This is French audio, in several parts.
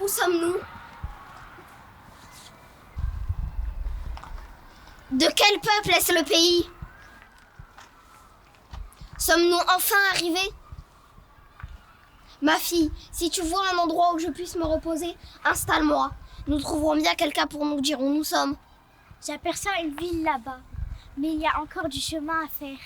Où sommes-nous? De quel peuple est-ce le pays? Sommes-nous enfin arrivés? Ma fille, si tu vois un endroit où je puisse me reposer, installe-moi. Nous trouverons bien quelqu'un pour nous dire où nous sommes. J'aperçois une ville là-bas, mais il y a encore du chemin à faire.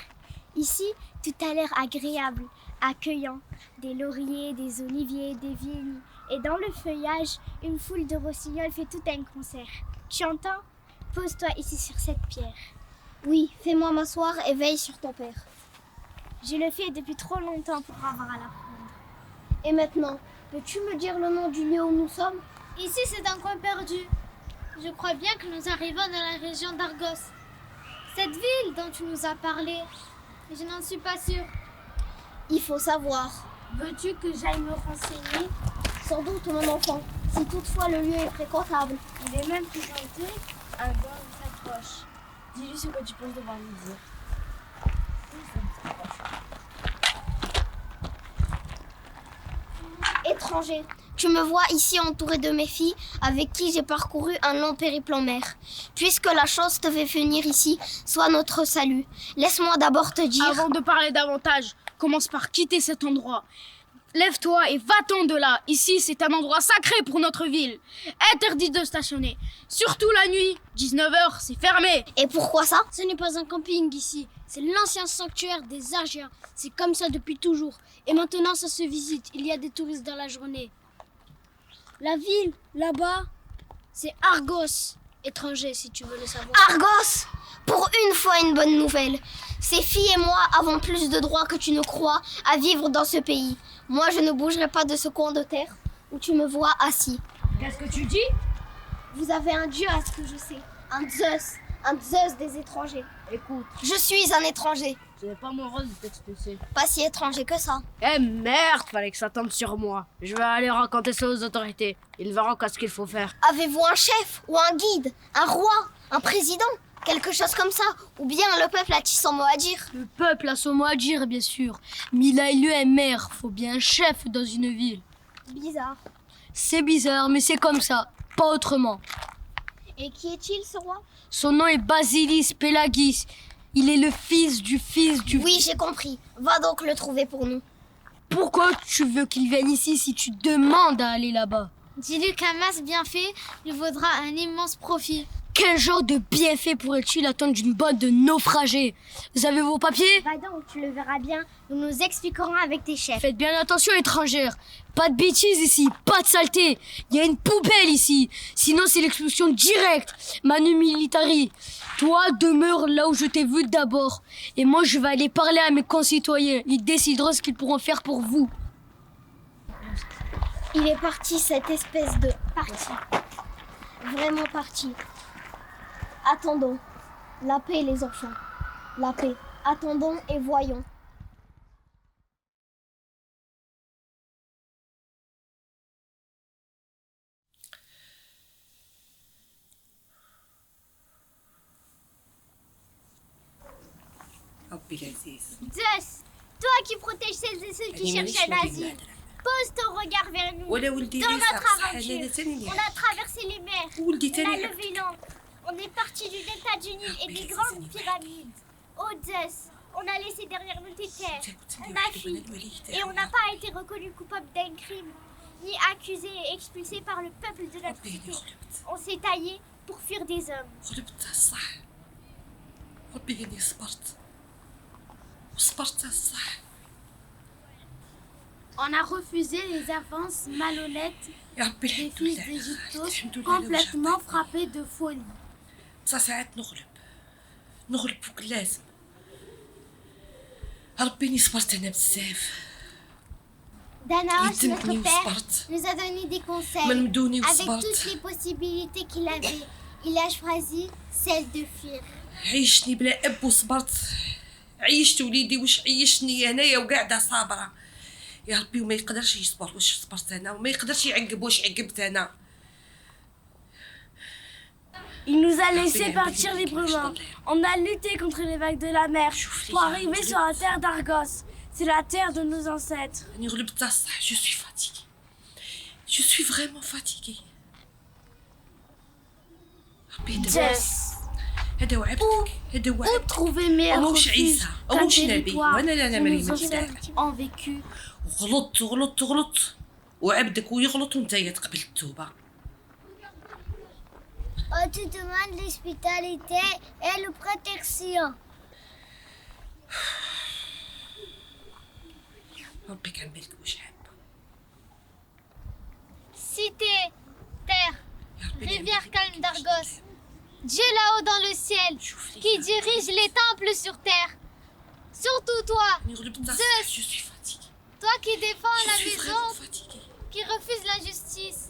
Ici, tout a l'air agréable, accueillant. Des lauriers, des oliviers, des vignes. Et dans le feuillage, une foule de rossignols fait tout un concert. Tu entends? Pose-toi ici sur cette pierre. Oui, fais-moi m'asseoir et veille sur ton père. Je le fais depuis trop longtemps pour avoir à l'apprendre. Et maintenant, peux-tu me dire le nom du lieu où nous sommes? Ici, c'est un coin perdu. Je crois bien que nous arrivons dans la région d'Argos. Cette ville dont tu nous as parlé, je n'en suis pas sûre. Il faut savoir. Veux-tu que j'aille me renseigner? Sans doute, mon enfant, si toutefois le lieu est fréquentable. Il est même présenté un gars s'approche. Dis-lui ce que tu penses devoir lui dire. Étranger, tu me vois ici entouré de mes filles avec qui j'ai parcouru un long périple en mer. Puisque la chance te fait venir ici, sois notre salut. Laisse-moi d'abord te dire... Avant de parler davantage, commence par quitter cet endroit. Lève-toi et va-t'en de là. Ici, c'est un endroit sacré pour notre ville. Interdit de stationner. Surtout la nuit. 19h, c'est fermé. Et pourquoi ça? Ce n'est pas un camping ici. C'est l'ancien sanctuaire des Argiens. C'est comme ça depuis toujours. Et maintenant, ça se visite. Il y a des touristes dans la journée. La ville, là-bas, c'est Argos. Étranger, si tu veux le savoir. Argos! Pour une fois, une bonne nouvelle. Ces filles et moi avons plus de droits que tu ne crois à vivre dans ce pays. Moi, je ne bougerai pas de ce coin de terre où tu me vois assis. Qu'est-ce que tu dis? Vous avez un dieu à ce que je sais. Un Zeus des étrangers. Écoute, Je suis un étranger. ce n'est pas mon rôle de t'expulser. Pas si étranger que ça. Eh merde, fallait que ça tombe sur moi. Je vais aller raconter ça aux autorités. Ils verront qu'est-ce qu'il faut faire. Avez-vous un chef ou un guide, un roi, un président? Quelque chose comme ça? Ou bien le peuple a-t-il son mot à dire? Le peuple a son mot à dire, bien sûr. Mais il a élu un maire. Faut bien un chef dans une ville. Bizarre. C'est bizarre, mais c'est comme ça. Pas autrement. Et qui est-il, ce roi? Son nom est Basilis Pelagis. Il est le fils du... Oui, j'ai compris. Va donc le trouver pour nous. Pourquoi tu veux qu'il vienne ici si tu demandes à aller là-bas? Dis-lui qu'un masque bien fait lui vaudra un immense profit. Quel genre de bienfait pourrait-il attendre d'une bande de naufragés? Vous avez vos papiers? Va donc, tu le verras bien. Nous nous expliquerons avec tes chefs. Faites bien attention, étrangère. Pas de bêtises ici, pas de saleté. Il y a une poubelle ici. Sinon, c'est l'expulsion directe. Manu Militari. Toi, demeure là où je t'ai vu d'abord. Et moi, je vais aller parler à mes concitoyens. Ils décideront ce qu'ils pourront faire pour vous. Il est parti, cette espèce de... Parti. Vraiment parti. Attendons. La paix, les enfants. La paix. Attendons et voyons. Zeus, toi qui protèges celles et ceux qui cherchent un asile, pose ton regard vers nous. Dans notre aventure, on a traversé les mers, on a levé l'ancre, on est parti du delta du Nil et des grandes pyramides. Oh Zeus, on a laissé derrière nous tes terres, on a fui et on n'a pas été reconnu coupable d'un crime, ni accusé et expulsé par le peuple de notre cité. On s'est taillé pour fuir des hommes. On a refusé les avances malhonnêtes des fils d'Égyptos, complètement frappés de folie. ساعات نغلب فوق اللازم ربيني صبرت انا بزاف Danaos, notre يدمني père, وصبرت nous a donné des conseils. من مدوني Avec toutes وصبرت les possibilités qu'il avait, il a choisi celle de fuir. عيشتني بلا اب وصبرت عيشت وليدي واش عيشتني انايا وقاعده صابره يا ربي وما يقدرش يصبر واش صبرت انا وما يقدرش يعقب واش عقبت انا Il nous a laissé partir librement. On a lutté contre les vagues de la mer pour arriver sur la terre d'Argos. C'est la terre de nos ancêtres. راني غلبت الصح جو سوي فاتيكي Je suis vraiment fatiguée. Jess, هذا وعدتك هذا où وعد trouver meilleur وموش refuge عيسى qu'un وموش نبي territoire وانا لا où مريم nos الجدع ancêtres ont vécu? وغلطت وعبدك ويغلط وانت تقبل التوبه. On te demande l'hospitalité et la protection. ربي كان بالك واش حابه. Cité, terre, يا ربي rivière calme d'Argos. Dieu là-haut dans le ciel, qui dirige les temples sur terre. Surtout toi, Zeus, je suis fatiguée. toi qui défends Je la suis maison, vraiment fatiguée. qui refuse l'injustice.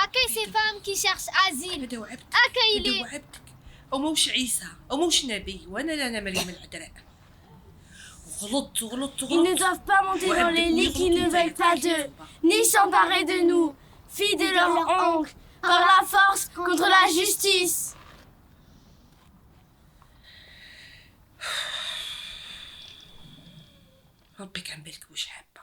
Accueille ces femmes qui cherchent asile. هذا وعدتك Accueille-les. هذا وعدتك او موش عيسى او موش نبي وانا لا انا مريم العذراء. وغلطت Ils ne doivent pas monter dans les lits qui ne veulent pas d'eux, ni s'emparer de nous, filles de leur oncle, par la force contre la justice. ربي كان بالك واش حابه.